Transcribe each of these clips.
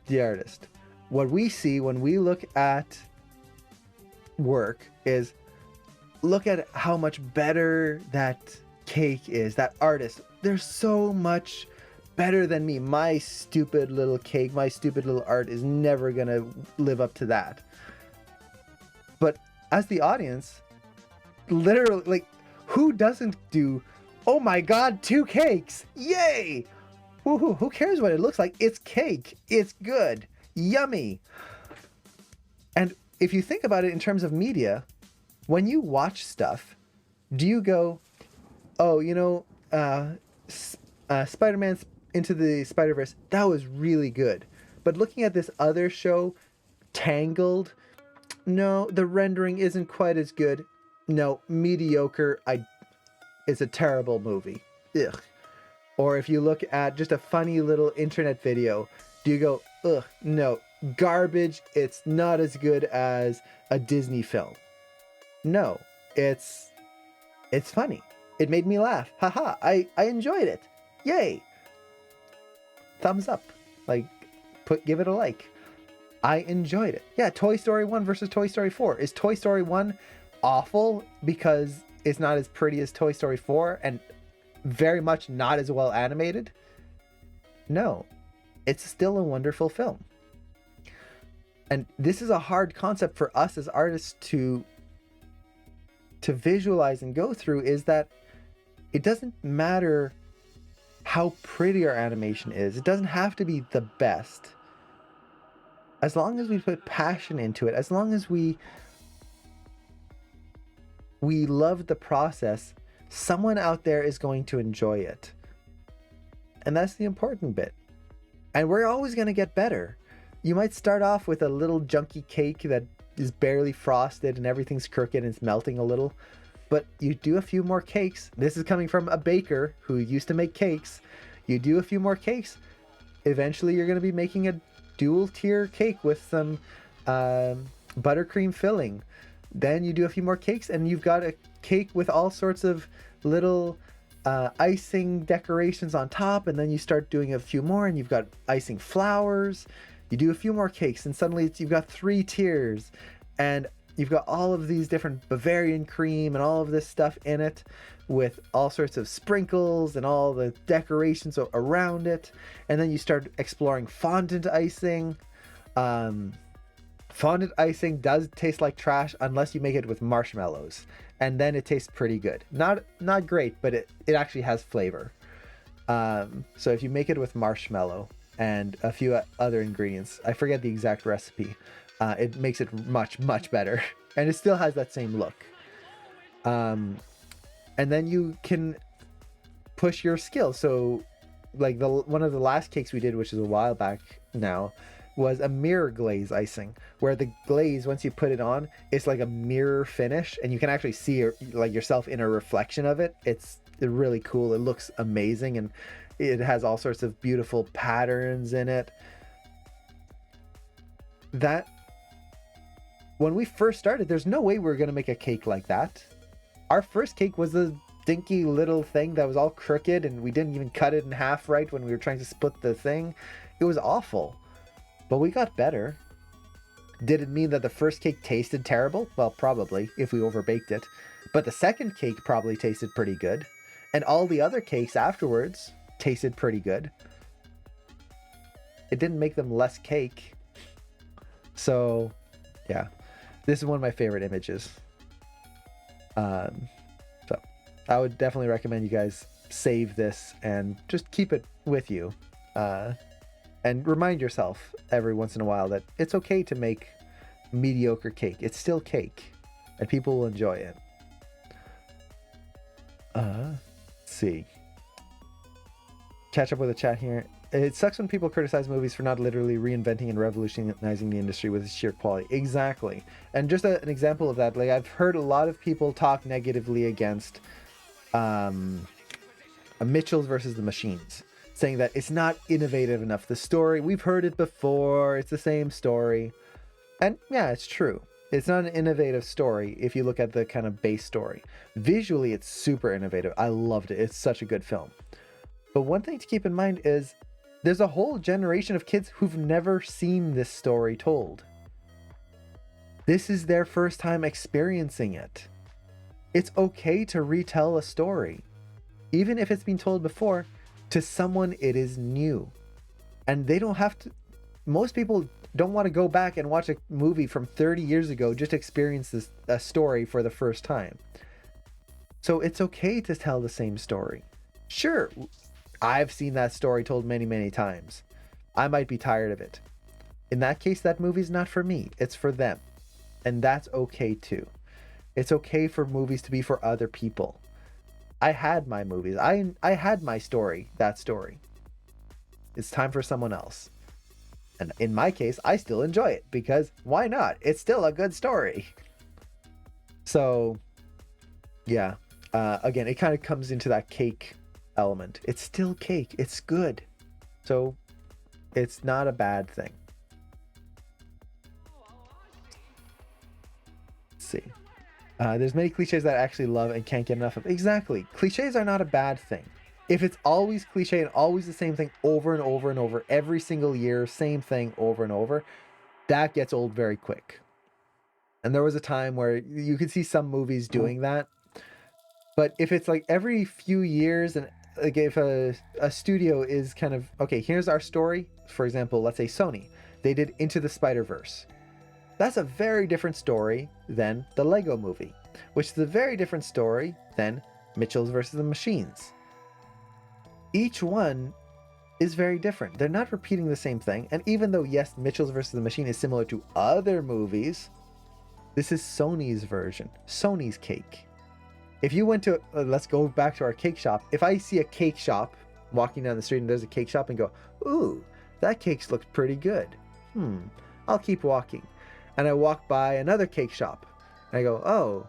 the artist. What we see when we look at work is, look at how much better that cake is, that artist. They're so much better than me. My stupid little cake, my stupid little art is never gonna live up to that. But as the audience, literally, like, who doesn't do, oh my god, 2 cakes, yay! Woohoo, who cares what it looks like? It's cake, it's good, yummy. And if you think about it in terms of media, when you watch stuff, do you go, oh, you know, Spider-Man Into the Spider-Verse, that was really good. But looking at this other show, Tangled, no, the rendering isn't quite as good. No, mediocre. It's a terrible movie. Ugh. Or if you look at just a funny little internet video, do you go, ugh, no, garbage, it's not as good as a Disney film. No, it's funny. It made me laugh. Haha, I enjoyed it. Yay. Thumbs up. Like, give it a like. I enjoyed it. Yeah, Toy Story 1 versus Toy Story 4. Is Toy Story 1 awful because it's not as pretty as Toy Story 4 and very much not as well animated? No, it's still a wonderful film. And this is a hard concept for us as artists to visualize and go through, is that it doesn't matter how pretty our animation is. It doesn't have to be the best. As long as we put passion into it, as long as we love the process, someone out there is going to enjoy it. And that's the important bit. And we're always going to get better. You might start off with a little junky cake that is barely frosted and everything's crooked and it's melting a little. But you do a few more cakes. This is coming from a baker who used to make cakes. You do a few more cakes. Eventually you're going to be making a dual tier cake with some buttercream filling. Then you do a few more cakes and you've got a cake with all sorts of little icing decorations on top. And then you start doing a few more and you've got icing flowers. You do a few more cakes and suddenly you've got 3 tiers and you've got all of these different Bavarian cream and all of this stuff in it with all sorts of sprinkles and all the decorations around it. And then you start exploring fondant icing. Fondant icing does taste like trash unless you make it with marshmallows. And then it tastes pretty good. Not great, but it actually has flavor. So if you make it with marshmallow and a few other ingredients, I forget the exact recipe, it makes it much, much better. And it still has that same look. And then you can push your skill. So like one of the last cakes we did, which is a while back now, was a mirror glaze icing, where the glaze, once you put it on, it's like a mirror finish and you can actually see like yourself in a reflection of it. It's really cool. It looks amazing and it has all sorts of beautiful patterns in it. That when we first started, there's no way we were going to make a cake like that. Our first cake was a dinky little thing that was all crooked and we didn't even cut it in half right when we were trying to split the thing. It was awful, but we got better. Did it mean that the first cake tasted terrible? Well, probably, if we overbaked it. But the second cake probably tasted pretty good. And all the other cakes afterwards tasted pretty good. It didn't make them less cake. So, yeah. This is one of my favorite images. So I would definitely recommend you guys save this and just keep it with you. And remind yourself every once in a while that it's okay to make mediocre cake. It's still cake and people will enjoy it. Let's see. Catch up with the chat here. It sucks when people criticize movies for not literally reinventing and revolutionizing the industry with its sheer quality. Exactly. And just an example of that, like I've heard a lot of people talk negatively against Mitchell's versus the Machines, saying that it's not innovative enough. The story, we've heard it before, it's the same story. And yeah, it's true. It's not an innovative story if you look at the kind of base story. Visually, it's super innovative. I loved it. It's such a good film. But one thing to keep in mind is There's a whole generation of kids who've never seen this story told. This is their first time experiencing it. It's okay to retell a story, even if it's been told before. To someone, it is new, and they don't have to. Most people don't want to go back and watch a movie from 30 years ago just to experience a story for the first time. So it's okay to tell the same story. Sure, I've seen that story told many, many times. I might be tired of it. In that case, that movie's not for me. It's for them. And that's okay too. It's okay for movies to be for other people. I had my movies. I had my story, that story. It's time for someone else. And in my case, I still enjoy it because why not? It's still a good story. So, yeah. Again, it kind of comes into that cake element. It's still cake. It's good. So, it's not a bad thing. Let's see. There's many cliches that I actually love and can't get enough of. Exactly. Cliches are not a bad thing. If it's always cliche and always the same thing over and over and over, every single year, same thing over and over, that gets old very quick. And there was a time where you could see some movies doing that. But if it's like every few years, and like if a studio is kind of, okay, here's our story. For example, let's say Sony. They did Into the Spider-Verse. That's a very different story than the Lego movie, which is a very different story than Mitchell's versus the Machines. Each one is very different. They're not repeating the same thing. And even though, yes, Mitchell's versus the Machine is similar to other movies, this is Sony's version, Sony's cake. If you went to, let's go back to our cake shop. If I see a cake shop walking down the street and there's a cake shop and go, ooh, that cake looks pretty good. I'll keep walking. And I walk by another cake shop and I go, oh,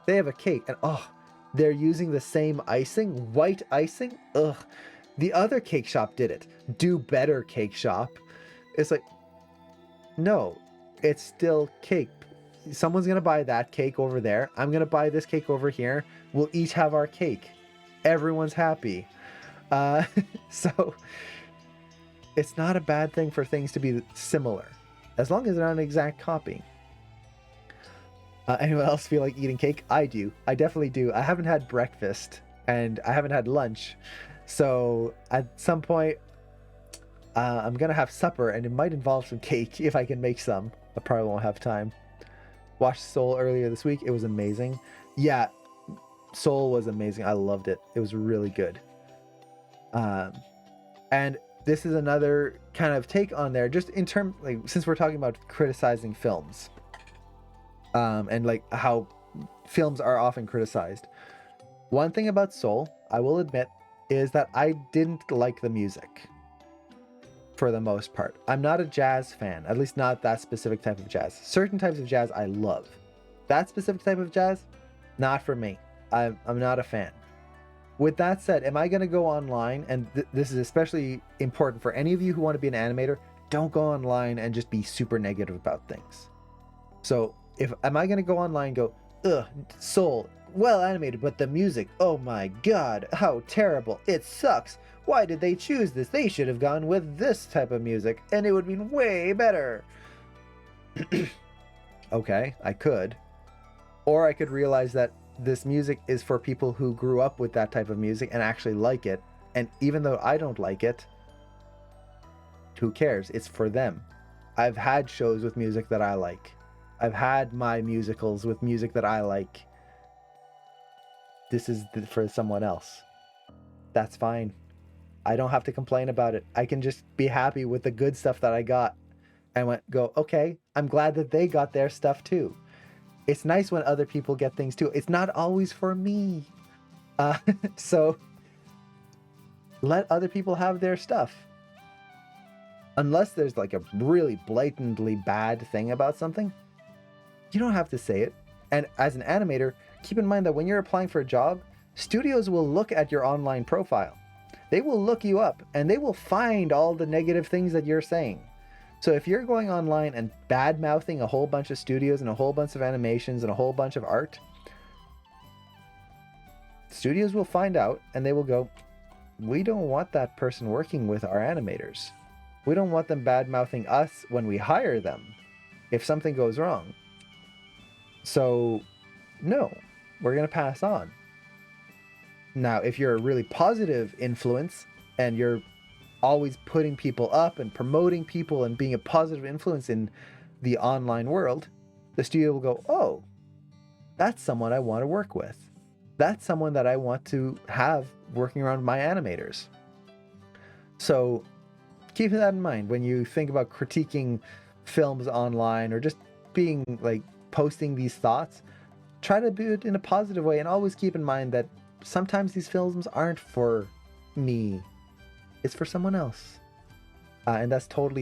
they have a cake. And oh, they're using the same icing, white icing. Ugh, the other cake shop did it. Do better, cake shop. It's like, no, it's still cake. Someone's going to buy that cake over there. I'm going to buy this cake over here. We'll each have our cake. Everyone's happy. So it's not a bad thing for things to be similar, as long as they're not an exact copy. Anyone else feel like eating cake? I do. I definitely do. I haven't had breakfast and I haven't had lunch. So at some point, I'm going to have supper and it might involve some cake if I can make some. I probably won't have time. Watched Soul earlier this week. It was amazing. Yeah, Soul was amazing. I loved it. It was really good. And this is another kind of take on there, just in terms, like, since we're talking about criticizing films, and like how films are often criticized. One thing about Soul, I will admit, is that I didn't like the music for the most part. I'm not a jazz fan, at least not that specific type of jazz. Certain types of jazz I love. That specific type of jazz, not for me. I'm not a fan. With that said, am I going to go online, and this is especially important for any of you who want to be an animator, don't go online and just be super negative about things. So am I going to go online and go, ugh, Soul, well animated, but the music, oh my god, how terrible, it sucks. Why did they choose this? They should have gone with this type of music, and it would have been way better. Okay, I could. Or I could realize that this music is for people who grew up with that type of music and actually like it. And even though I don't like it, who cares? It's for them. I've had shows with music that I like. I've had my musicals with music that I like. This is for someone else. That's fine. I don't have to complain about it. I can just be happy with the good stuff that I got and go, okay, I'm glad that they got their stuff too. It's nice when other people get things too. It's not always for me. So let other people have their stuff. Unless there's like a really blatantly bad thing about something, you don't have to say it. And as an animator, keep in mind that when you're applying for a job, studios will look at your online profile. They will look you up and they will find all the negative things that you're saying. So if you're going online and bad-mouthing a whole bunch of studios and a whole bunch of animations and a whole bunch of art, studios will find out and they will go, we don't want that person working with our animators. We don't want them bad mouthing us when we hire them if something goes wrong. So, no, we're going to pass on. Now, if you're a really positive influence and you're always putting people up and promoting people and being a positive influence in the online world, the studio will go, oh, that's someone I want to work with. That's someone that I want to have working around my animators. So keep that in mind when you think about critiquing films online or just being like posting these thoughts. Try to do it in a positive way, and always keep in mind that sometimes these films aren't for me. It's for someone else. And that's totally